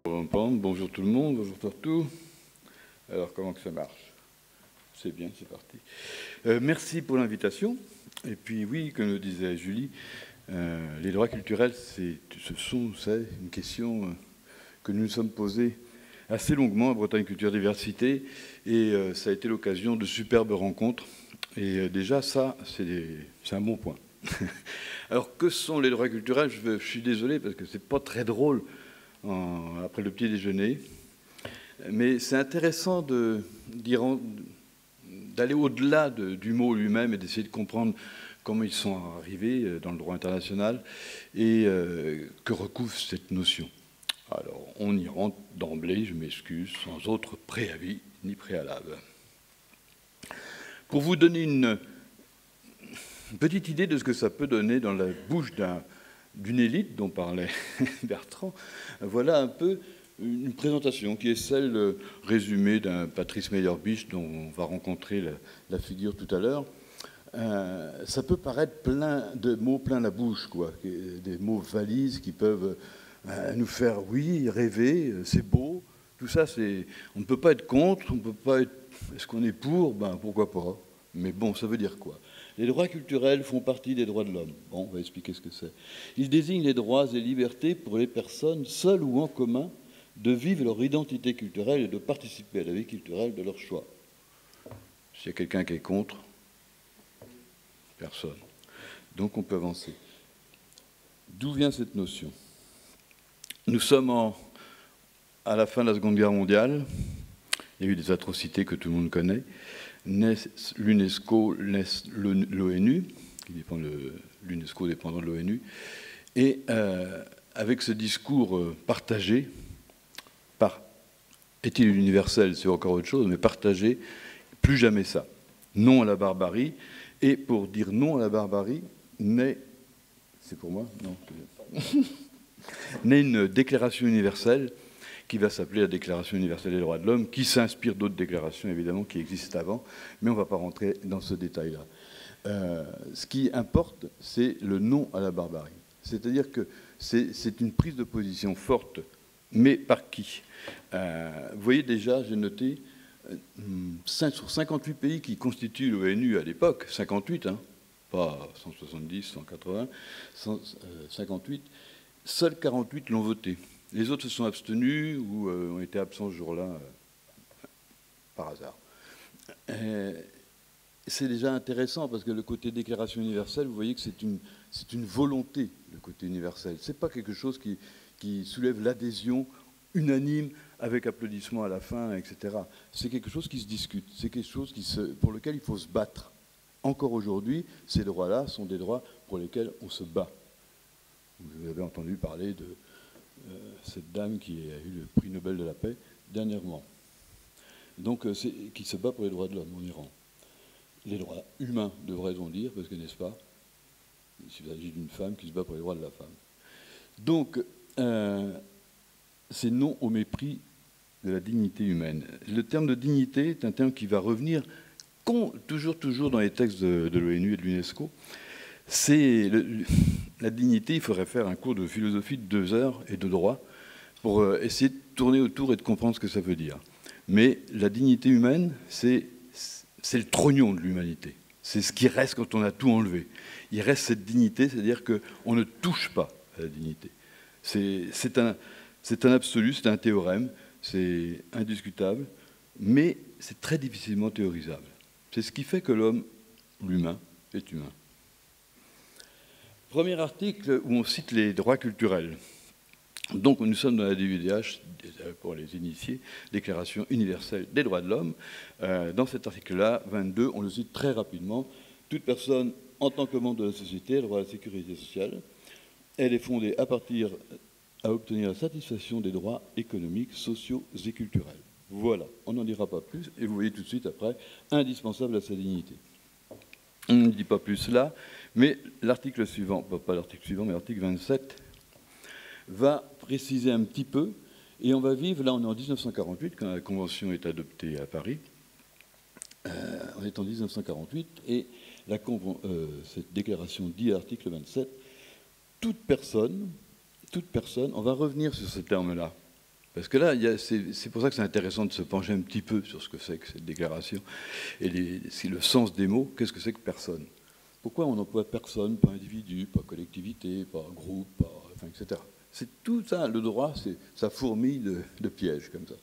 Bonjour tout le monde, bonjour partout. Alors, comment que ça marche? C'est bien, c'est parti. Merci pour l'invitation. Et puis, oui, comme le disait Julie, les droits culturels, c'est une question que nous nous sommes posés assez longuement à Bretagne Culture Diversité. Et ça a été l'occasion de superbes rencontres. Et déjà, ça, c'est un bon point. Alors, que sont les droits culturels? Je suis désolé parce que c'est pas très drôle après le petit déjeuner. Mais c'est intéressant d'aller au-delà du mot lui-même et d'essayer de comprendre comment ils sont arrivés dans le droit international et que recouvre cette notion. Alors, on y rentre d'emblée, je m'excuse, sans autre préavis ni préalable. Pour vous donner une petite idée de ce que ça peut donner dans la bouche d'une élite dont parlait Bertrand, voilà un peu une présentation qui est celle résumée d'un Patrice Meyerbeer dont on va rencontrer la figure tout à l'heure. Ça peut paraître plein de mots plein la bouche, quoi, des mots valises qui peuvent nous faire, oui, rêver, c'est beau. Tout ça, on ne peut pas être contre, on ne peut pas être... Est-ce qu'on est pour? Ben, pourquoi pas? Mais bon, ça veut dire quoi? Les droits culturels font partie des droits de l'homme. Bon, on va expliquer ce que c'est. Ils désignent les droits et libertés pour les personnes, seules ou en commun, de vivre leur identité culturelle et de participer à la vie culturelle de leur choix. S'il y a quelqu'un qui est contre, personne. Donc on peut avancer. D'où vient cette notion? Nous sommes à la fin de la Seconde Guerre mondiale. Il y a eu des atrocités que tout le monde connaît. Naissent l'UNESCO, naissent l'ONU, l'UNESCO dépendant de l'ONU, et avec ce discours partagé, est-il universel, c'est encore autre chose, mais partagé, plus jamais ça. Non à la barbarie, et pour dire non à la barbarie, naît, c'est pour moi, non, naît une déclaration universelle qui va s'appeler la Déclaration universelle des droits de l'homme, qui s'inspire d'autres déclarations, évidemment, qui existent avant, mais on ne va pas rentrer dans ce détail-là. Ce qui importe, c'est le non à la barbarie. C'est-à-dire que c'est une prise de position forte, mais par qui? Vous voyez déjà, j'ai noté, 5 sur 58 pays qui constituent l'ONU à l'époque, 58, hein, pas 170, 180, 58, seuls 48 l'ont voté. Les autres se sont abstenus ou ont été absents ce jour-là par hasard. C'est déjà intéressant parce que le côté déclaration universelle, vous voyez que c'est une volonté, le côté universel. Ce n'est pas quelque chose qui soulève l'adhésion unanime avec applaudissements à la fin, etc. C'est quelque chose qui se discute, c'est quelque chose pour lequel il faut se battre. Encore aujourd'hui, ces droits-là sont des droits pour lesquels on se bat. Vous avez entendu parler de cette dame qui a eu le prix Nobel de la paix dernièrement. Donc, qui se bat pour les droits de l'homme en Iran. Les droits humains, devrait-on dire, parce que, n'est-ce pas, il s'agit d'une femme qui se bat pour les droits de la femme. Donc, c'est non au mépris de la dignité humaine. Le terme de dignité est un terme qui va revenir toujours dans les textes de l'ONU et de l'UNESCO. C'est la dignité, il faudrait faire un cours de philosophie de 2 heures et de droit pour essayer de tourner autour et de comprendre ce que ça veut dire. Mais la dignité humaine, c'est le trognon de l'humanité. C'est ce qui reste quand on a tout enlevé. Il reste cette dignité, c'est-à-dire qu'on ne touche pas à la dignité. C'est un absolu, c'est un théorème, c'est indiscutable, mais c'est très difficilement théorisable. C'est ce qui fait que l'humain, est humain. Premier article où on cite les droits culturels. Donc nous sommes dans la DUDH, pour les initiés, Déclaration universelle des droits de l'homme. Dans cet article-là, 22, on le cite très rapidement. Toute personne en tant que membre de la société a le droit à la sécurité sociale. Elle est fondée à obtenir la satisfaction des droits économiques, sociaux et culturels. Voilà, on n'en dira pas plus, et vous voyez tout de suite après, indispensable à sa dignité. On ne dit pas plus là, mais l'article suivant, pas l'article suivant, mais l'article 27, va préciser un petit peu, et on va vivre, là on est en 1948, quand la Convention est adoptée à Paris, on est en 1948, et cette déclaration dit à l'article 27, toute personne, on va revenir sur ce terme-là, Parce que là, c'est pour ça que c'est intéressant de se pencher un petit peu sur ce que c'est que cette déclaration et c'est le sens des mots. Qu'est-ce que c'est que personne? Pourquoi on emploie personne, pas individu, pas collectivité, pas groupe, etc. C'est tout ça, le droit, ça fourmille de pièges comme ça.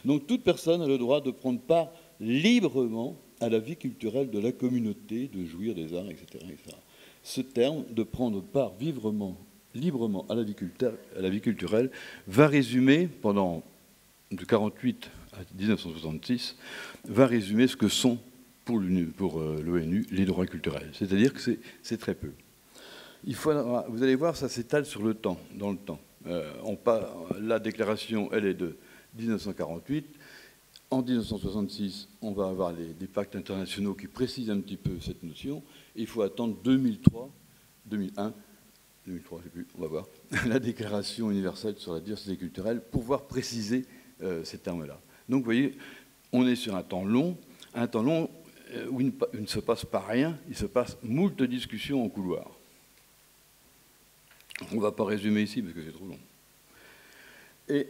Donc toute personne a le droit de prendre part librement à la vie culturelle de la communauté, de jouir des arts, etc. etc. Ce terme de prendre part librement à la vie culturelle va résumer, pendant de 1948 à 1966, va résumer ce que sont pour l'ONU les droits culturels. C'est-à-dire que c'est très peu. Vous allez voir, ça s'étale sur le temps, dans le temps. La déclaration, elle est de 1948. En 1966, on va avoir des pactes internationaux qui précisent un petit peu cette notion. Il faut attendre 2003, 2001, 2003, je ne sais plus, on va voir, la Déclaration universelle sur la diversité culturelle pour pouvoir préciser ces termes-là. Donc, vous voyez, on est sur un temps long où il ne se passe pas rien, il se passe moult discussions en couloir. On ne va pas résumer ici parce que c'est trop long. Et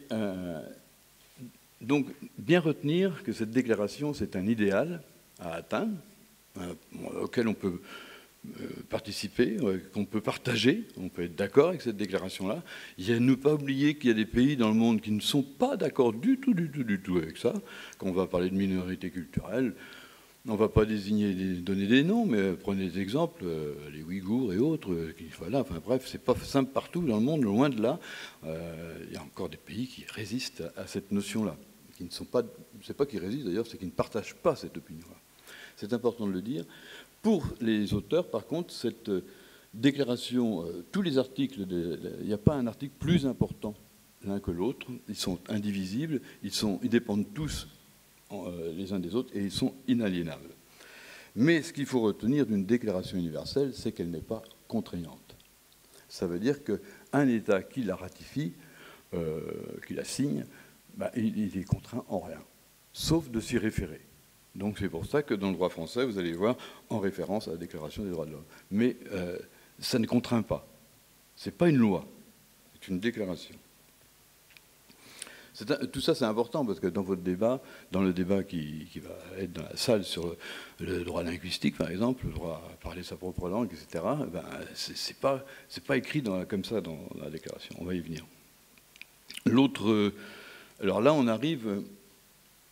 donc, bien retenir que cette déclaration, c'est un idéal à atteindre, auquel on peut participer, qu'on peut partager, on peut être d'accord avec cette déclaration-là. Il y a ne pas oublier qu'il y a des pays dans le monde qui ne sont pas d'accord du tout avec ça. Quand on va parler de minorité culturelle, on ne va pas donner des noms, mais prenez des exemples, les Ouïghours et autres. Voilà, enfin bref, c'est pas simple partout dans le monde, loin de là. Il y a encore des pays qui résistent à cette notion-là. Qui ne sont pas, c'est pas qu'ils résistent d'ailleurs, c'est qu'ils ne partagent pas cette opinion-là. C'est important de le dire. Pour les auteurs, par contre, cette déclaration, tous les articles, il n'y a pas un article plus important l'un que l'autre. Ils sont indivisibles, ils dépendent tous les uns des autres et ils sont inaliénables. Mais ce qu'il faut retenir d'une déclaration universelle, c'est qu'elle n'est pas contraignante. Ça veut dire qu'un État qui la ratifie, qui la signe, il est contraint en rien, sauf de s'y référer. Donc c'est pour ça que dans le droit français, vous allez voir en référence à la Déclaration des droits de l'homme. Mais ça ne contraint pas. Ce n'est pas une loi, c'est une déclaration. Tout ça, c'est important, parce que dans votre débat, dans le débat qui va être dans la salle sur le droit linguistique, par exemple, le droit à parler sa propre langue, etc., c'est pas écrit comme ça dans la déclaration. On va y venir. Alors là, on arrive...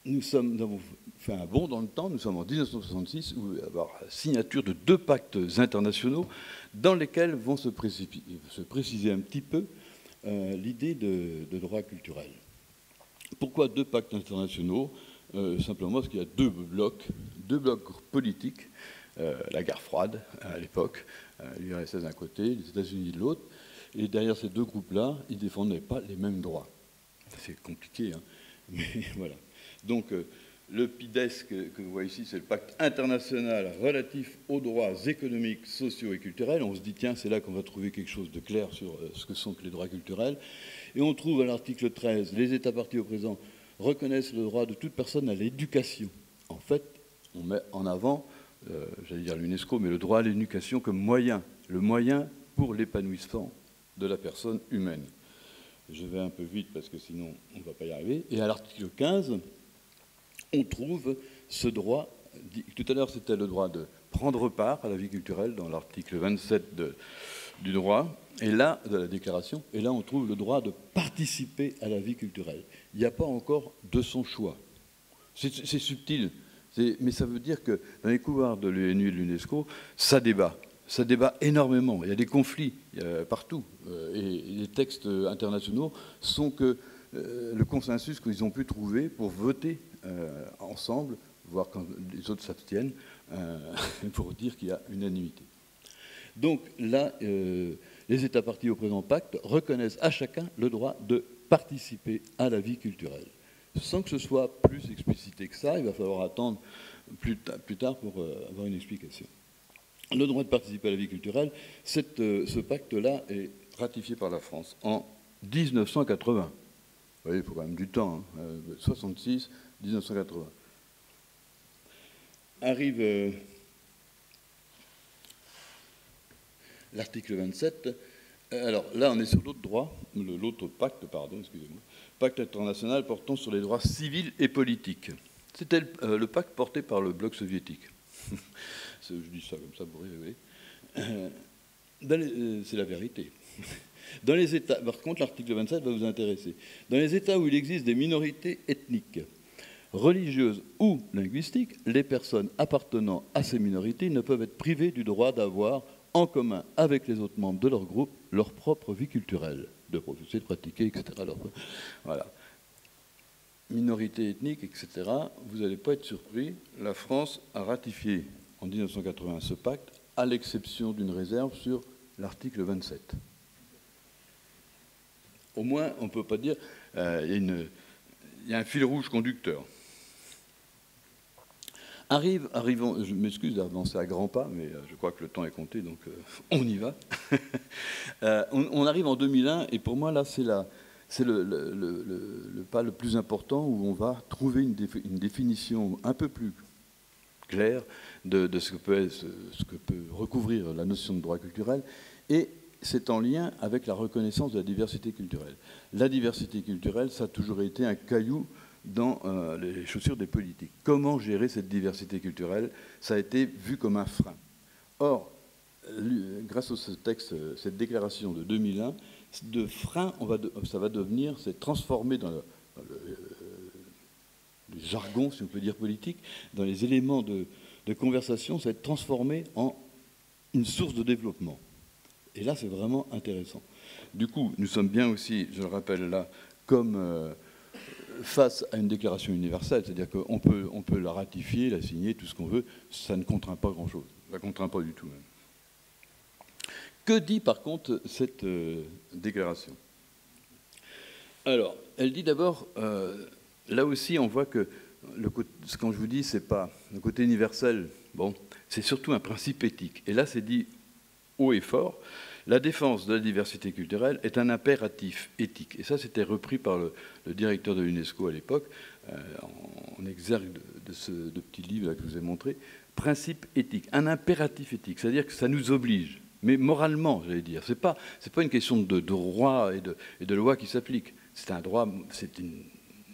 Nous avons fait un bond dans le temps, nous sommes en 1966, où il va y avoir la signature de 2 pactes internationaux dans lesquels vont se préciser un petit peu l'idée de droit culturel. Pourquoi 2 pactes internationaux? Simplement parce qu'il y a deux blocs politiques, la guerre froide à l'époque, l'URSS d'un côté, les États-Unis de l'autre, et derrière ces 2 groupes-là, ils ne défendaient pas les mêmes droits. C'est compliqué, hein, mais voilà. Donc, le PIDES que vous voyez ici, c'est le pacte international relatif aux droits économiques, sociaux et culturels. On se dit, tiens, c'est là qu'on va trouver quelque chose de clair sur ce que sont les droits culturels. Et on trouve à l'article 13, les États partis au présent reconnaissent le droit de toute personne à l'éducation. En fait, on met en avant, j'allais dire l'UNESCO, mais le droit à l'éducation comme moyen, le moyen pour l'épanouissement de la personne humaine. Je vais un peu vite parce que sinon on ne va pas y arriver. Et à l'article 15, on trouve ce droit, tout à l'heure c'était le droit de prendre part à la vie culturelle dans l'article 27 du droit, et là, de la déclaration, et là on trouve le droit de participer à la vie culturelle. Il n'y a pas encore de son choix. C'est subtil, mais ça veut dire que dans les couloirs de l'ONU et de l'UNESCO, ça débat énormément, il y a des conflits partout, et les textes internationaux sont que le consensus qu'ils ont pu trouver pour voter ensemble, voire quand les autres s'abstiennent, pour dire qu'il y a unanimité. Donc là, les États partis au présent pacte reconnaissent à chacun le droit de participer à la vie culturelle. Sans que ce soit plus explicité que ça, il va falloir attendre plus tard pour avoir une explication. Le droit de participer à la vie culturelle, ce pacte-là est ratifié par la France en 1980. Vous voyez, il faut quand même du temps, hein, 66, 1980. Arrive l'article 27, Alors là, on est sur l'autre droit, l'autre pacte, pardon, excusez-moi, pacte international portant sur les droits civils et politiques. C'était le pacte porté par le bloc soviétique. Je dis ça comme ça pour rigoler. C'est la vérité. Dans les États, par contre, l'article 27 va vous intéresser. Dans les États où il existe des minorités ethniques, religieuses ou linguistiques, les personnes appartenant à ces minorités ne peuvent être privées du droit d'avoir en commun avec les autres membres de leur groupe leur propre vie culturelle, de professer, de pratiquer, etc. Voilà. Minorités ethniques, etc. Vous n'allez pas être surpris. La France a ratifié en 1980 ce pacte, à l'exception d'une réserve sur l'article 27. Au moins, on ne peut pas dire il y a un fil rouge conducteur. Arrivons, je m'excuse d'avancer à grands pas, mais je crois que le temps est compté, donc on y va. On arrive en 2001, et pour moi, là, c'est le pas le plus important où on va trouver une définition un peu plus claire de ce que peut recouvrir la notion de droit culturel, et c'est en lien avec la reconnaissance de la diversité culturelle. La diversité culturelle, ça a toujours été un caillou dans les chaussures des politiques. Comment gérer cette diversité culturelle? Ça a été vu comme un frein. Or, grâce à ce texte, cette déclaration de 2001, de frein, ça va devenir, c'est transformé dans le jargon, si on peut dire politique, dans les éléments de conversation, ça va être transformé en une source de développement. Et là, c'est vraiment intéressant. Du coup, nous sommes bien aussi, je le rappelle là, comme face à une déclaration universelle, c'est-à-dire qu'on peut la ratifier, la signer, tout ce qu'on veut, ça ne contraint pas grand-chose. Ça ne contraint pas du tout même. Que dit par contre cette déclaration? Alors, elle dit d'abord, là aussi on voit que, quand je vous dis, c'est pas le côté universel, bon, c'est surtout un principe éthique. Et là, c'est dit haut et fort, la défense de la diversité culturelle est un impératif éthique. Et ça, c'était repris par le directeur de l'UNESCO à l'époque, en exergue de ce petit livre là que je vous ai montré, principe éthique, un impératif éthique, c'est-à-dire que ça nous oblige, mais moralement, j'allais dire. C'est pas une question de droit et de loi qui s'applique. C'est un droit, c'est une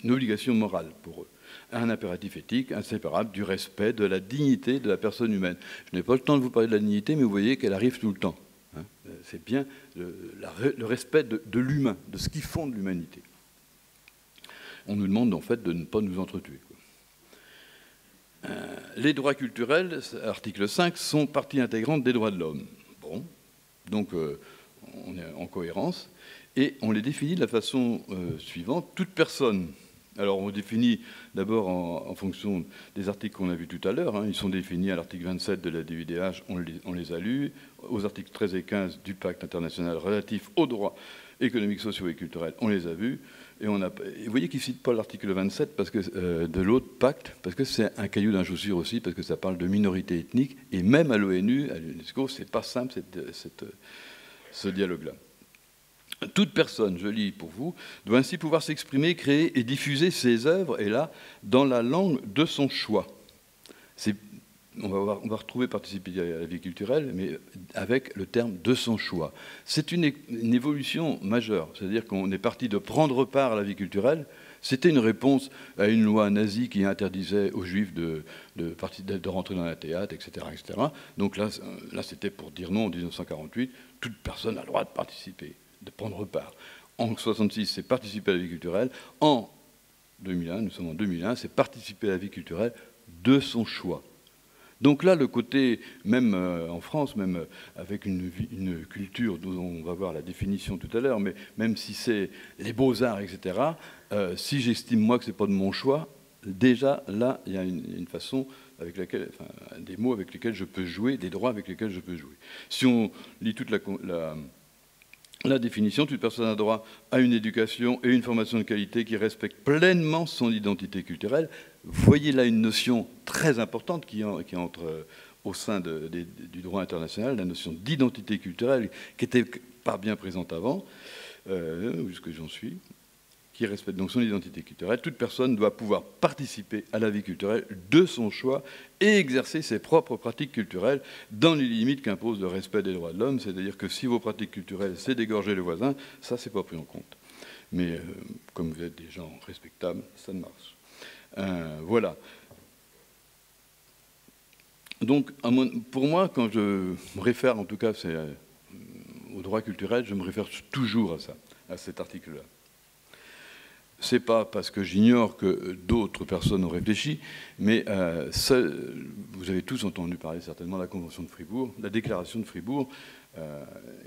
obligation morale pour eux. Un impératif éthique inséparable du respect de la dignité de la personne humaine. Je n'ai pas le temps de vous parler de la dignité, mais vous voyez qu'elle arrive tout le temps. C'est bien le respect de l'humain, de ce qui fonde l'humanité. On nous demande en fait de ne pas nous entretuer. Les droits culturels, article 5, sont partie intégrante des droits de l'homme. Bon, donc on est en cohérence. Et on les définit de la façon suivante. Toute personne, alors on définit d'abord en fonction des articles qu'on a vus tout à l'heure, ils sont définis à l'article 27 de la DUDH, on les a lus, aux articles 13 et 15 du pacte international relatif aux droits économiques, sociaux et culturels, on les a vus. Et vous voyez qu'ils ne citent pas l'article 27 parce que, de l'autre pacte, parce que c'est un caillou d'un chaussure aussi, parce que ça parle de minorité ethnique, et même à l'ONU, à l'UNESCO, c'est pas simple ce dialogue-là. Toute personne, je lis pour vous, doit ainsi pouvoir s'exprimer, créer et diffuser ses œuvres, et là, dans la langue de son choix. On va retrouver participer à la vie culturelle, mais avec le terme de son choix. C'est une évolution majeure, c'est-à-dire qu'on est parti de prendre part à la vie culturelle. C'était une réponse à une loi nazie qui interdisait aux juifs de rentrer dans un théâtre, etc., etc. Donc là c'était pour dire non en 1948, toute personne a le droit de participer, de prendre part. En 1966, c'est participer à la vie culturelle. En 2001, nous sommes en 2001, c'est participer à la vie culturelle de son choix. Donc là, le côté, même en France, même avec une culture dont on va voir la définition tout à l'heure, mais même si c'est les beaux-arts, etc., si j'estime moi que ce n'est pas de mon choix, déjà là, il y a une façon avec laquelle, enfin, des mots avec lesquels je peux jouer, des droits avec lesquels je peux jouer. Si on lit toute la définition, toute personne a droit à une éducation et une formation de qualité qui respecte pleinement son identité culturelle. Voyez là une notion très importante qui entre au sein du droit international, la notion d'identité culturelle qui n'était pas bien présente avant, jusque j'en suis. qui respecte donc son identité culturelle, toute personne doit pouvoir participer à la vie culturelle de son choix et exercer ses propres pratiques culturelles dans les limites qu'impose le respect des droits de l'homme. C'est-à-dire que si vos pratiques culturelles, c'est d'égorger le voisin, ça, c'est pas pris en compte. Mais comme vous êtes des gens respectables, ça ne marche. Voilà. Donc, pour moi, quand je me réfère, en tout cas, au droit culturel, je me réfère toujours à ça, à cet article-là. Ce n'est pas parce que j'ignore que d'autres personnes ont réfléchi, mais vous avez tous entendu parler certainement de la Convention de Fribourg, la déclaration de Fribourg,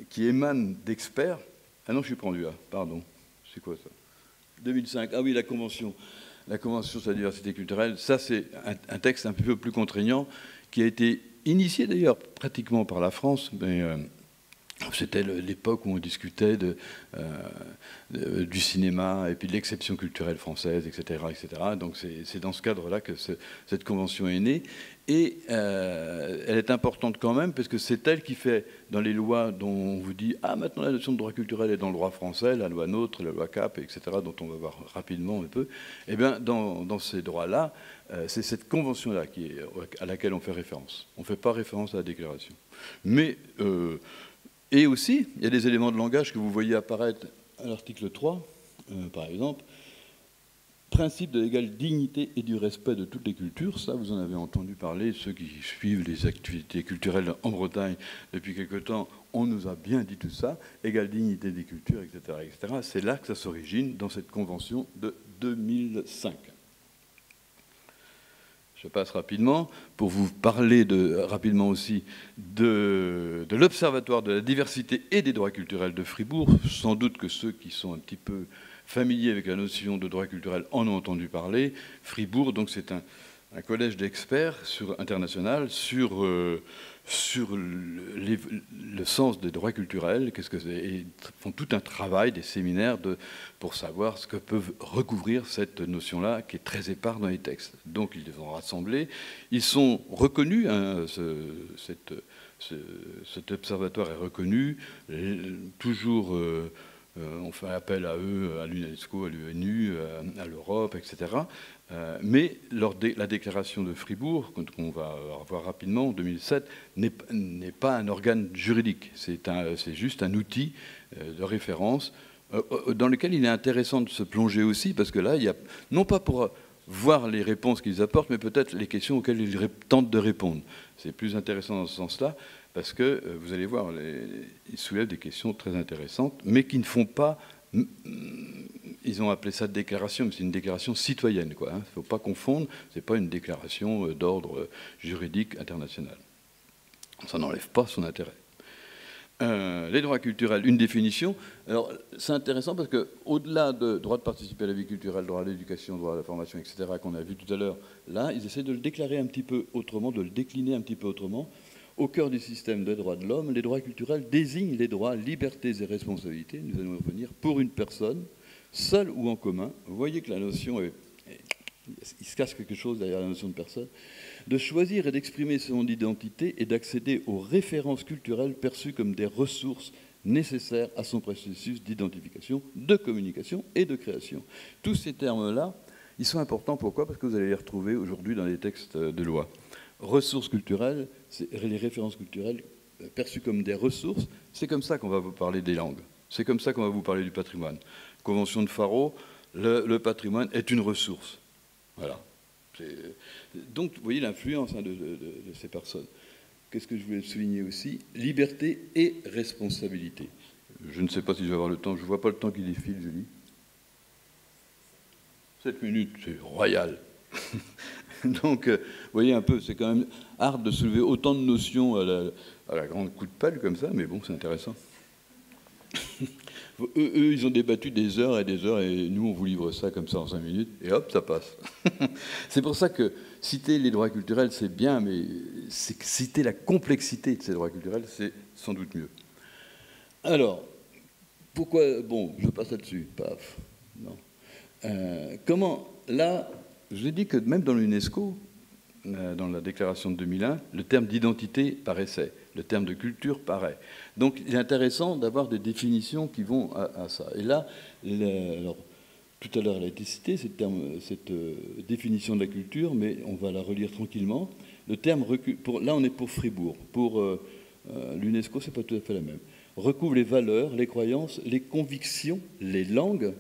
qui émane d'experts. Ah non, je suis pendu là, pardon. C'est quoi ça? 2005, ah oui, la Convention. La Convention sur la diversité culturelle, ça c'est un texte un peu plus contraignant, qui a été initié d'ailleurs pratiquement par la France, mais c'était l'époque où on discutait du cinéma et puis de l'exception culturelle française, etc. etc. Donc c'est dans ce cadre-là que cette convention est née. Et elle est importante quand même, parce que c'est elle qui fait, dans les lois dont on vous dit « Ah, maintenant la notion de droit culturel est dans le droit français, la loi NOTRe, la loi CAP, etc., dont on va voir rapidement un peu. » Eh bien, dans ces droits-là, c'est cette convention-là à laquelle on fait référence. On ne fait pas référence à la déclaration. Mais... et aussi, il y a des éléments de langage que vous voyez apparaître à l'article 3, par exemple. Principe de l'égale dignité et du respect de toutes les cultures. Ça, vous en avez entendu parler. Ceux qui suivent les activités culturelles en Bretagne depuis quelque temps, on nous a bien dit tout ça. Égale dignité des cultures, etc. etc. C'est là que ça s'origine, dans cette convention de 2005. Je passe rapidement pour vous parler rapidement aussi de l'Observatoire de la diversité et des droits culturels de Fribourg. Sans doute que ceux qui sont un petit peu familiers avec la notion de droit culturel en ont entendu parler. Fribourg, donc c'est un collège d'experts international sur le sens des droits culturels, qu'est-ce que c'est, et ils font tout un travail, des séminaires pour savoir ce que peuvent recouvrir cette notion-là, qui est très épars dans les textes. Donc ils les ont rassemblés. Ils sont reconnus, hein, cet observatoire est reconnu, toujours... on fait appel à eux, à l'UNESCO, à l'UNU, à l'Europe, etc. Mais la déclaration de Fribourg, qu'on va revoir rapidement, en 2007, n'est pas un organe juridique. C'est juste un outil de référence dans lequel il est intéressant de se plonger aussi, parce que là, il y a, non pas pour voir les réponses qu'ils apportent, mais peut-être les questions auxquelles ils tentent de répondre. C'est plus intéressant dans ce sens-là, parce que, vous allez voir, ils soulèvent des questions très intéressantes, mais qui ne font pas... Ils ont appelé ça déclaration, mais c'est une déclaration citoyenne, quoi. Il ne faut pas confondre, ce n'est pas une déclaration d'ordre juridique international. Ça n'enlève pas son intérêt. Les droits culturels, une définition. Alors, c'est intéressant parce qu'au-delà de droit de participer à la vie culturelle, droit à l'éducation, droit à la formation, etc., qu'on a vu tout à l'heure, là, ils essaient de le déclarer un petit peu autrement, de le décliner un petit peu autrement. Au cœur du système des droits de l'homme, les droits culturels désignent les droits, libertés et responsabilités, nous allons y revenir, pour une personne, seule ou en commun. Vous voyez que la notion il se cache quelque chose derrière la notion de personne, de choisir et d'exprimer son identité et d'accéder aux références culturelles perçues comme des ressources nécessaires à son processus d'identification, de communication et de création. Tous ces termes-là, ils sont importants. Pourquoi? Parce que vous allez les retrouver aujourd'hui dans les textes de loi. Ressources culturelles, c'est les références culturelles perçues comme des ressources. C'est comme ça qu'on va vous parler des langues. C'est comme ça qu'on va vous parler du patrimoine. Convention de Faro, le patrimoine est une ressource. Voilà. Donc, vous voyez l'influence de ces personnes. Qu'est-ce que je voulais souligner aussi? Liberté et responsabilité. Je ne sais pas si je vais avoir le temps. Je ne vois pas le temps qui défile, Julie. 7 minutes, c'est royal. Donc, vous voyez un peu, c'est quand même hard de soulever autant de notions à la grande coup de pelle comme ça, mais bon, c'est intéressant. Eux, ils ont débattu des heures, et nous, on vous livre ça comme ça en 5 minutes, et hop, ça passe. C'est pour ça que citer les droits culturels, c'est bien, mais citer la complexité de ces droits culturels, c'est sans doute mieux. Alors, pourquoi... Bon, je passe là-dessus, paf. Non. Comment, là, je vous ai dit que même dans l'UNESCO, dans la déclaration de 2001, le terme d'identité paraissait, le terme de culture paraît. Donc il est intéressant d'avoir des définitions qui vont à ça. Et là, alors, Tout à l'heure, elle a été citée, cette définition de la culture, mais on va la relire tranquillement. Le terme là, on est pour Fribourg. Pour l'UNESCO, c'est pas tout à fait la même. Recouvre les valeurs, les croyances, les convictions, les langues,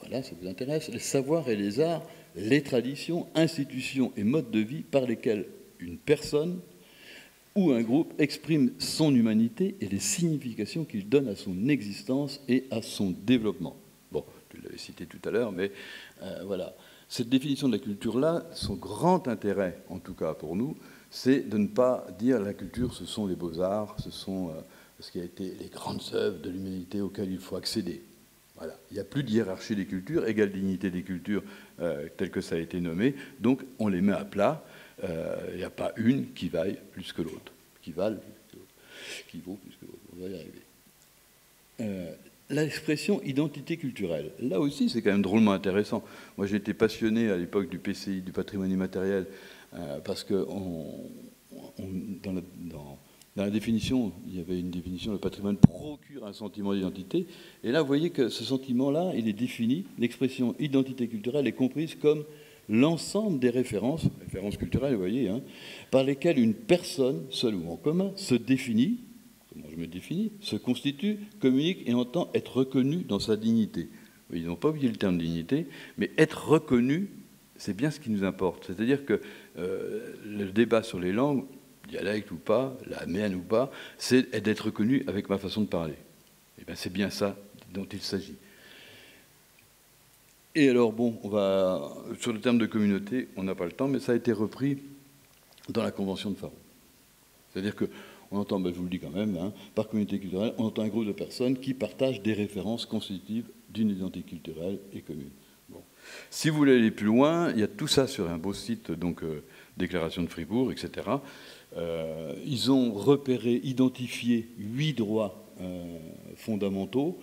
voilà, ça vous intéresse, les savoirs et les arts, les traditions, institutions et modes de vie par lesquels une personne ou un groupe exprime son humanité et les significations qu'il donne à son existence et à son développement. Bon, tu l'avais cité tout à l'heure, mais voilà. Cette définition de la culture-là, son grand intérêt, en tout cas pour nous, c'est de ne pas dire la culture, ce sont les beaux-arts, ce sont ce qui a été les grandes œuvres de l'humanité auxquelles il faut accéder. Voilà. Il n'y a plus de hiérarchie des cultures, égale dignité des cultures, tel que ça a été nommé, donc on les met à plat. Il n'y a pas une qui vaille plus que l'autre, qui vaille plus que l'autre, qui vaut plus que l'autre. On va y arriver. L'expression identité culturelle, là aussi c'est quand même drôlement intéressant. Moi j'ai été passionné à l'époque du PCI, du patrimoine immatériel, parce que dans la définition, il y avait une définition, le patrimoine procure un sentiment d'identité, et là vous voyez que ce sentiment-là, il est défini, l'expression identité culturelle est comprise comme l'ensemble des références culturelles, vous voyez, hein, par lesquelles une personne, seule ou en commun, se définit, comment je me définis, se constitue, communique et entend être reconnu dans sa dignité. Ils n'ont pas oublié le terme dignité, mais être reconnu, c'est bien ce qui nous importe. C'est-à-dire que le débat sur les langues, dialecte ou pas, la mienne ou pas, c'est d'être reconnu avec ma façon de parler. Et bien c'est bien ça dont il s'agit. Et alors, bon, on va, sur le terme de communauté, on n'a pas le temps, mais ça a été repris dans la Convention de Faro. C'est-à-dire qu'on entend, ben, je vous le dis quand même, hein, par communauté culturelle, on entend un groupe de personnes qui partagent des références constitutives d'une identité culturelle et commune. Bon. Si vous voulez aller plus loin, il y a tout ça sur un beau site, donc Déclaration de Fribourg, etc. Ils ont repéré, identifié 8 droits fondamentaux.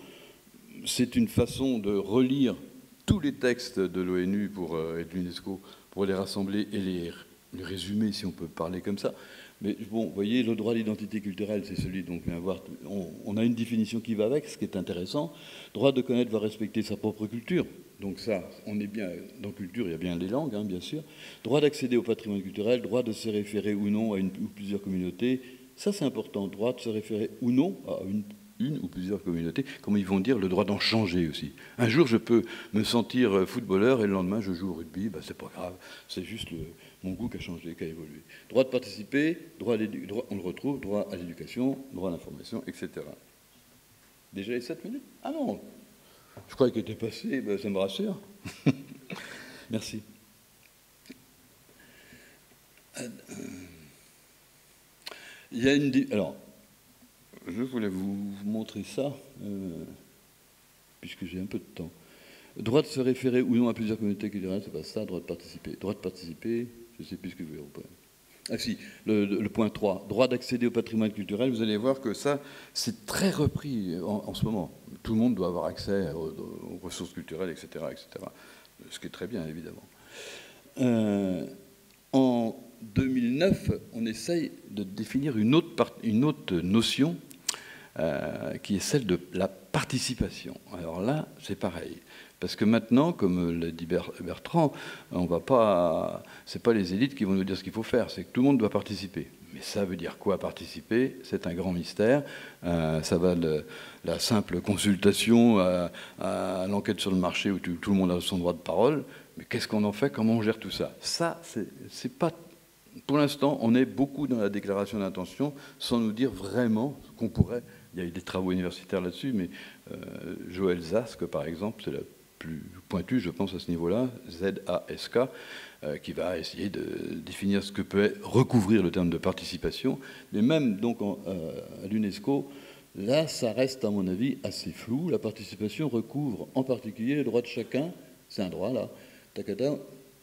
C'est une façon de relire tous les textes de l'ONU et de l'UNESCO pour les rassembler et les résumer, si on peut parler comme ça. Mais bon, vous voyez, le droit à l'identité culturelle, c'est celui dont on vient voir. On a une définition qui va avec, ce qui est intéressant. Droit de connaître, va respecter sa propre culture. Donc ça, on est bien dans culture, il y a bien les langues, hein, bien sûr. Droit d'accéder au patrimoine culturel, droit de se référer ou non à une ou plusieurs communautés. Ça, c'est important. Droit de se référer ou non à une ou plusieurs communautés, comme ils vont dire, le droit d'en changer aussi. Un jour, je peux me sentir footballeur et le lendemain, je joue au rugby, ben, c'est pas grave, c'est juste mon goût qui a changé, qui a évolué. Droit de participer, on le retrouve, droit à l'éducation, droit à l'information, etc. Déjà les 7 minutes? Ah non, je croyais qu'il était passé, ben, ça me rassure. Merci. Il y a une... Alors, je voulais vous montrer ça, puisque j'ai un peu de temps. Droit de se référer ou non à plusieurs communautés culturelles, c'est pas ça, droit de participer. Droit de participer, je ne sais plus ce que je veux dire. Ah si, le point 3, droit d'accéder au patrimoine culturel, vous allez voir que ça, c'est très repris en ce moment. Tout le monde doit avoir accès aux ressources culturelles, etc., etc. Ce qui est très bien, évidemment. En 2009, on essaye de définir une autre notion qui est celle de la participation. Alors là, c'est pareil. Parce que maintenant, comme l'a dit Bertrand, on va pas, c'est pas les élites qui vont nous dire ce qu'il faut faire, c'est que tout le monde doit participer. Mais ça veut dire quoi participer? C'est un grand mystère. Ça va de la simple consultation à l'enquête sur le marché où tout le monde a son droit de parole. Mais qu'est-ce qu'on en fait? Comment on gère tout ça? Ça, c'est pas... Pour l'instant, on est beaucoup dans la déclaration d'intention sans nous dire vraiment ce qu'on pourrait... Il y a eu des travaux universitaires là-dessus, mais Joël Zask, par exemple, c'est la plus pointue, je pense, à ce niveau-là, Z-A-S-K, qui va essayer de définir ce que peut recouvrir le terme de participation. Mais même donc à l'UNESCO, là, ça reste, à mon avis, assez flou. La participation recouvre en particulier le droit de chacun, c'est un droit là,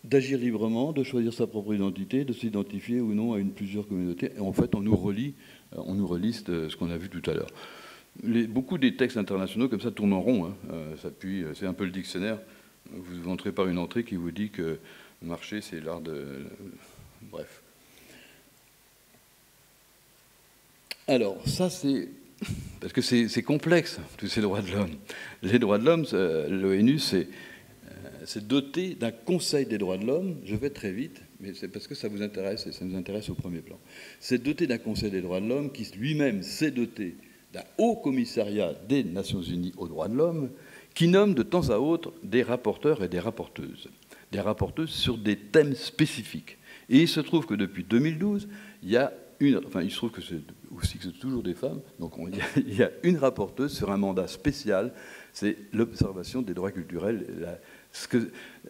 d'agir librement, de choisir sa propre identité, de s'identifier ou non à une plusieurs communautés. Et en fait, on nous relie ce qu'on a vu tout à l'heure. Beaucoup des textes internationaux comme ça tournent en rond. Hein. C'est un peu le dictionnaire. Vous entrez par une entrée qui vous dit que marcher, c'est l'art de... Bref. Alors, ça, c'est... Parce que c'est complexe, tous ces droits de l'homme. Les droits de l'homme, l'ONU, c'est c'est doté d'un Conseil des droits de l'homme. Je vais très vite, mais c'est parce que ça vous intéresse et ça nous intéresse au premier plan. C'est doté d'un Conseil des droits de l'homme qui lui-même s'est doté d'un Haut Commissariat des Nations Unies aux droits de l'homme qui nomme de temps à autre des rapporteurs et des rapporteuses sur des thèmes spécifiques. Et il se trouve que depuis 2012, il y a il se trouve que c'est aussi que c'est toujours des femmes, donc il y a une rapporteuse sur un mandat spécial, c'est l'observation des droits culturels,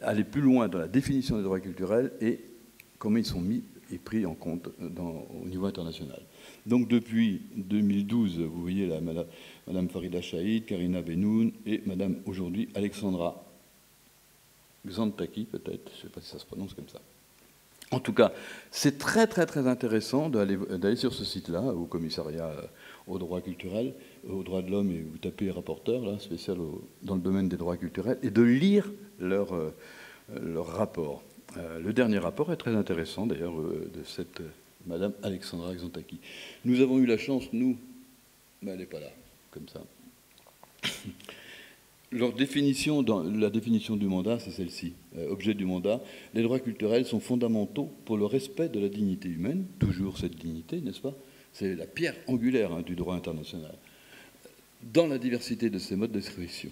aller plus loin dans la définition des droits culturels et comment ils sont mis et pris en compte au niveau international. Donc depuis 2012, vous voyez là, Madame Farida Chahid, Karina Benoun et Madame aujourd'hui Alexandra Xantaki, peut-être, je ne sais pas si ça se prononce comme ça. En tout cas, c'est très très très intéressant d'aller sur ce site-là, au commissariat aux droits culturels, aux droits de l'homme, et vous tapez rapporteur, là, spécial dans le domaine des droits culturels, et de lire leur rapport. Le dernier rapport est très intéressant, d'ailleurs, de cette Madame Alexandra Xantaki. Nous avons eu la chance, nous, mais elle n'est pas là, comme ça. La définition du mandat, c'est celle-ci. Objet du mandat, les droits culturels sont fondamentaux pour le respect de la dignité humaine, toujours cette dignité, n'est-ce pas? C'est la pierre angulaire du droit international. Dans la diversité de ses modes d'expression.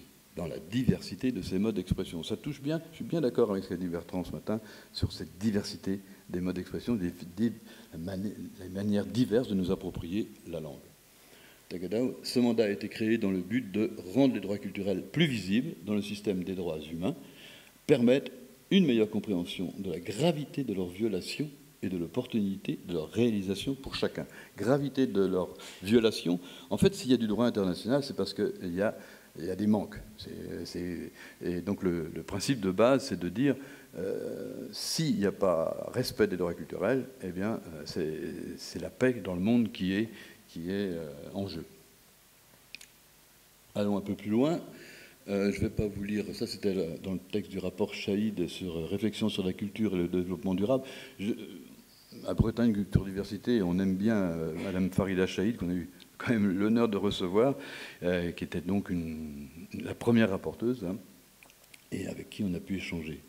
Ça touche bien, je suis bien d'accord avec ce qu'a dit Bertrand ce matin, sur cette diversité des modes d'expression, les manières diverses de nous approprier la langue. Ce mandat a été créé dans le but de rendre les droits culturels plus visibles dans le système des droits humains, permettre une meilleure compréhension de la gravité de leur violation et de l'opportunité de leur réalisation pour chacun. Gravité de leur violation, en fait, s'il y a du droit international, c'est parce qu'il y a des manques. Et donc le principe de base, c'est de dire, s'il n'y a pas respect des droits culturels, eh bien, c'est la paix dans le monde qui est en jeu. Allons un peu plus loin. Je ne vais pas vous lire, ça c'était dans le texte du rapport Chahid sur réflexion sur la culture et le développement durable. À Bretagne Culture Diversité, on aime bien Madame Farida Chahid, qu'on a eu quand même l'honneur de recevoir, qui était donc la première rapporteuse, hein, et avec qui on a pu échanger.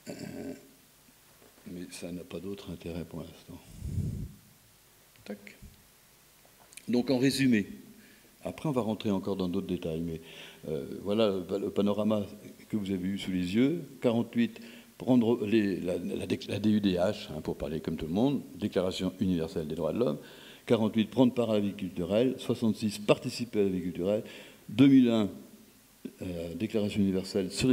Mais ça n'a pas d'autre intérêt pour l'instant. Tac. Donc en résumé, après on va rentrer encore dans d'autres détails, mais voilà le panorama que vous avez eu sous les yeux. 48, prendre la DUDH, hein, pour parler comme tout le monde, Déclaration universelle des droits de l'homme. 48, prendre part à la vie culturelle. 66, participer à la vie culturelle. 2001, Déclaration universelle sur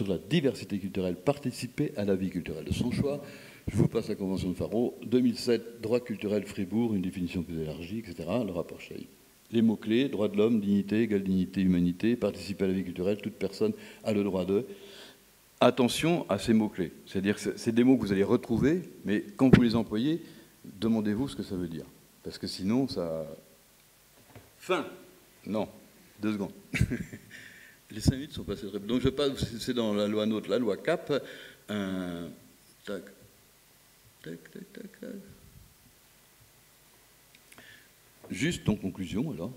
la diversité culturelle, participer à la vie culturelle de son choix. Je vous passe la Convention de Faro. 2007, droit culturel Fribourg, une définition plus élargie, etc. Le rapport Chahid. Les mots-clés, droit de l'homme, dignité, égale dignité, humanité, participer à la vie culturelle, toute personne a le droit de. Attention à ces mots-clés. C'est-à-dire que c'est des mots que vous allez retrouver, mais quand vous les employez, demandez-vous ce que ça veut dire. Parce que sinon, ça... Fin. Non, 2 secondes. Les 5 minutes sont passées très... Donc je passe, c'est dans la loi NOTE, la loi CAP. Tac. Tac, tac, tac, tac. Juste en conclusion, alors,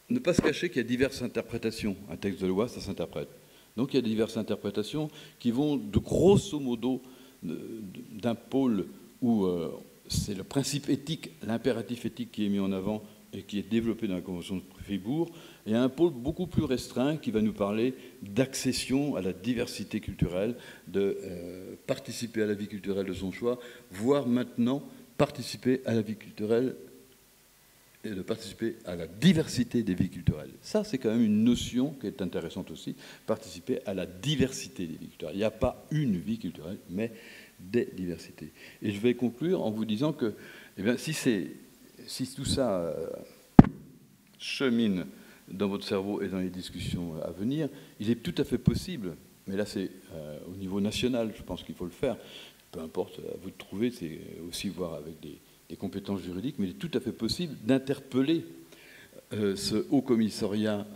ne pas se cacher qu'il y a diverses interprétations. Un texte de loi, ça s'interprète. Donc il y a diverses interprétations qui vont de grosso modo d'un pôle où c'est le principe éthique, l'impératif éthique qui est mis en avant et qui est développé dans la Convention de Fribourg, et un pôle beaucoup plus restreint qui va nous parler d'accession à la diversité culturelle, de participer à la vie culturelle de son choix, voire maintenant participer à la vie culturelle et de participer à la diversité des vies culturelles. Ça, c'est quand même une notion qui est intéressante aussi, participer à la diversité des vies culturelles. Il n'y a pas une vie culturelle, mais des diversités. Et je vais conclure en vous disant que, eh bien, si tout ça chemine dans votre cerveau et dans les discussions à venir, il est tout à fait possible, mais là c'est au niveau national, je pense qu'il faut le faire, peu importe, à vous de trouver, c'est aussi voir avec des compétences juridiques, mais il est tout à fait possible d'interpeller ce Haut Commissariat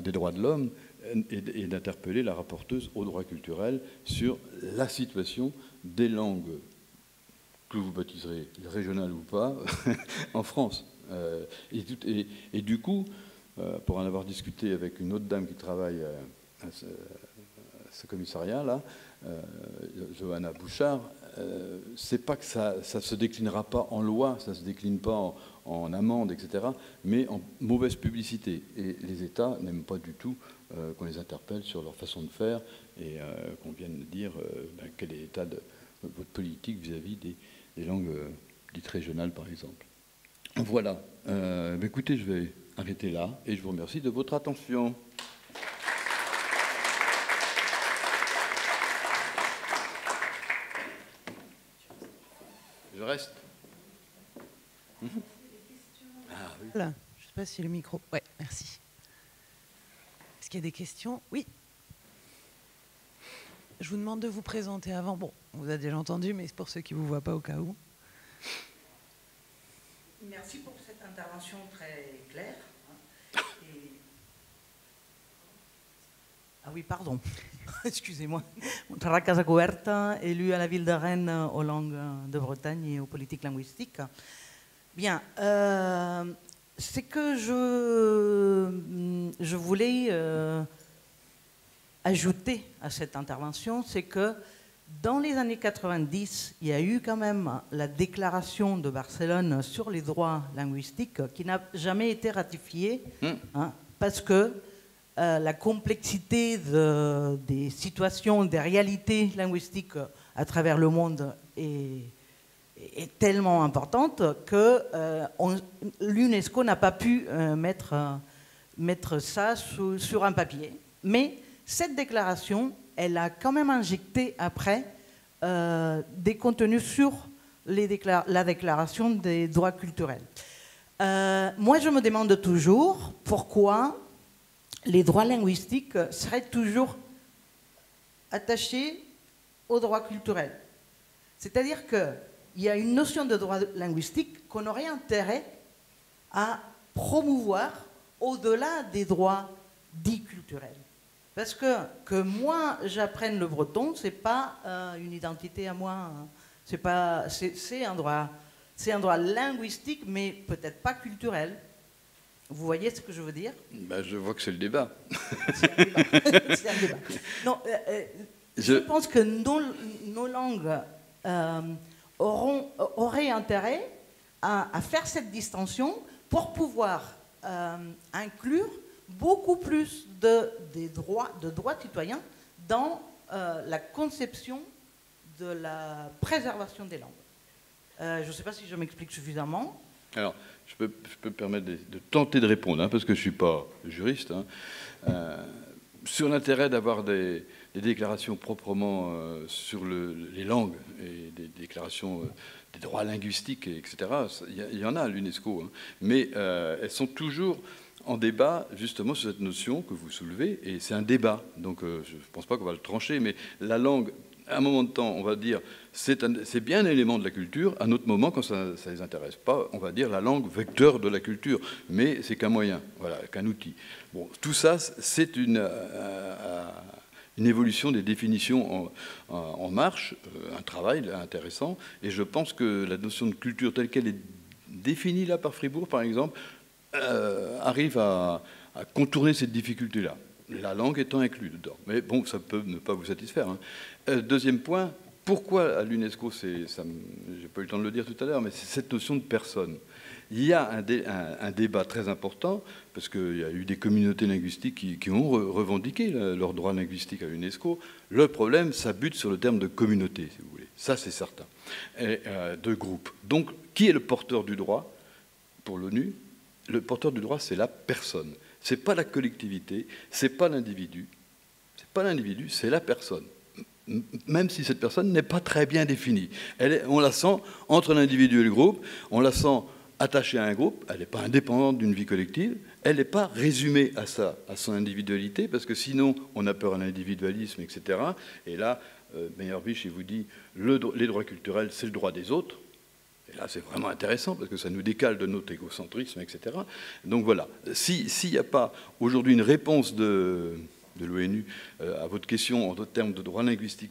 des droits de l'homme et d'interpeller la rapporteuse aux droits culturels sur la situation des langues que vous baptiserez régionales ou pas, en France. Et du coup, pour en avoir discuté avec une autre dame qui travaille à ce commissariat, là, Johanna Bouchard, c'est pas que ça se déclinera pas en loi, ça se décline pas en amende, etc., mais en mauvaise publicité. Et les États n'aiment pas du tout qu'on les interpelle sur leur façon de faire et qu'on vienne dire quel est l'état de votre politique vis-à-vis des langues dites régionales, par exemple. Voilà. Écoutez, je vais arrêter là et je vous remercie de votre attention. Je reste. Ah, oui. Voilà. Je ne sais pas si le micro... Oui, merci. Est-ce qu'il y a des questions? Oui. Je vous demande de vous présenter avant. Bon, on vous a déjà entendu, mais c'est pour ceux qui ne vous voient pas au cas où. Merci pour cette intervention très claire. Ah oui, pardon. Excusez-moi. Montserrat Casacuberta, élu à la ville de Rennes aux langues de Bretagne et aux politiques linguistiques. Bien. Ce que je voulais ajouter à cette intervention, c'est que dans les années 90, il y a eu quand même la déclaration de Barcelone sur les droits linguistiques qui n'a jamais été ratifiée, parce que la complexité des situations, des réalités linguistiques à travers le monde est tellement importante que l'UNESCO n'a pas pu mettre ça sur un papier. Mais cette déclaration, elle a quand même injecté après des contenus sur la déclaration des droits culturels. Moi, je me demande toujours pourquoi les droits linguistiques seraient toujours attachés aux droits culturels. C'est-à-dire qu'il y a une notion de droit linguistique qu'on aurait intérêt à promouvoir au-delà des droits dits culturels. Parce que moi, j'apprenne le breton, ce n'est pas une identité à moi. C'est un droit linguistique, mais peut-être pas culturel. Vous voyez ce que je veux dire? Je vois que c'est le débat. C'est un débat. C'est un débat. Non, je pense que nos langues auraient intérêt à faire cette distinction pour pouvoir inclure beaucoup plus de droits citoyens dans la conception de la préservation des langues. Je ne sais pas si je m'explique suffisamment. Alors, je peux me permettre de tenter de répondre, parce que je ne suis pas juriste, sur l'intérêt d'avoir des déclarations proprement sur les langues et des déclarations des droits linguistiques, etc. Il y en a à l'UNESCO, mais elles sont toujours en débat justement sur cette notion que vous soulevez, et c'est un débat, donc je ne pense pas qu'on va le trancher, mais la langue, à un moment de temps, on va dire c'est bien un élément de la culture, à un autre moment, quand ça ne les intéresse pas, on va dire la langue vecteur de la culture, mais c'est qu'un moyen, voilà, qu'un outil. Bon, tout ça, c'est une évolution des définitions en marche, un travail intéressant, et je pense que la notion de culture telle qu'elle est définie là par Fribourg, par exemple, arrive à contourner cette difficulté-là, la langue étant inclue dedans. Mais bon, ça peut ne pas vous satisfaire. Deuxième point, pourquoi à l'UNESCO, j'ai pas eu le temps de le dire tout à l'heure, mais c'est cette notion de personne. Il y a un débat très important, parce qu'il y a eu des communautés linguistiques qui ont revendiqué leurs droits linguistiques à l'UNESCO. Le problème, ça bute sur le terme de communauté, si vous voulez. Ça, c'est certain. Et, de groupe. Donc, qui est le porteur du droit pour l'ONU? Le porteur du droit, c'est la personne. Ce n'est pas la collectivité, ce n'est pas l'individu. Ce n'est pas l'individu, c'est la personne. Même si cette personne n'est pas très bien définie. On la sent entre l'individu et le groupe, on la sent attachée à un groupe, elle n'est pas indépendante d'une vie collective, elle n'est pas résumée à son individualité, parce que sinon on a peur à l'individualisme, etc. Et là, Meyerbeer, il vous dit, les droits culturels, c'est le droit des autres. Et là, c'est vraiment intéressant, parce que ça nous décale de notre égocentrisme, etc. Donc voilà, s'il n'y a pas aujourd'hui une réponse de l'ONU à votre question en d'autres termes de droit linguistique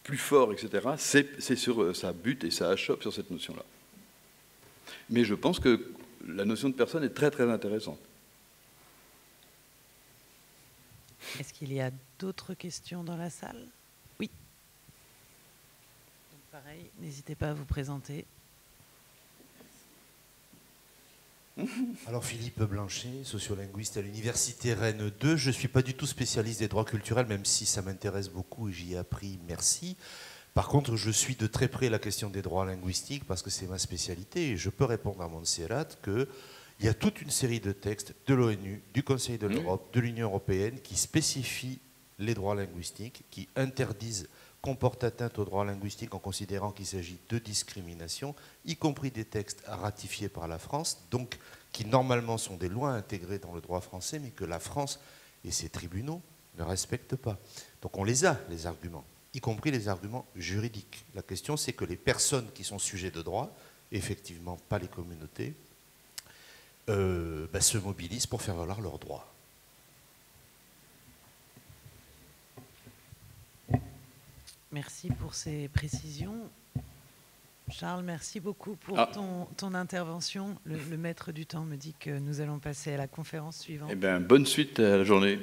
plus fort, etc., c'est sur ça bute et ça achoppe sur cette notion-là. Mais je pense que la notion de personne est très très intéressante. Est-ce qu'il y a d'autres questions dans la salle? Oui. Donc pareil, n'hésitez pas à vous présenter. Alors Philippe Blanchet, sociolinguiste à l'Université Rennes 2. Je ne suis pas du tout spécialiste des droits culturels, même si ça m'intéresse beaucoup et j'y ai appris, merci. Par contre, je suis de très près la question des droits linguistiques parce que c'est ma spécialité et je peux répondre à Montserrat qu'il y a toute une série de textes de l'ONU, du Conseil de l'Europe, de l'Union européenne qui spécifient les droits linguistiques, qui interdisent, comportent atteinte aux droits linguistiques en considérant qu'il s'agit de discrimination, y compris des textes ratifiés par la France, donc qui normalement sont des lois intégrées dans le droit français, mais que la France et ses tribunaux ne respectent pas. Donc on les a, les arguments, y compris les arguments juridiques. La question, c'est que les personnes qui sont sujets de droit, effectivement pas les communautés, se mobilisent pour faire valoir leurs droits. Merci pour ces précisions. Charles, merci beaucoup pour ton intervention. Le maître du temps me dit que nous allons passer à la conférence suivante. Eh bien, bonne suite à la journée.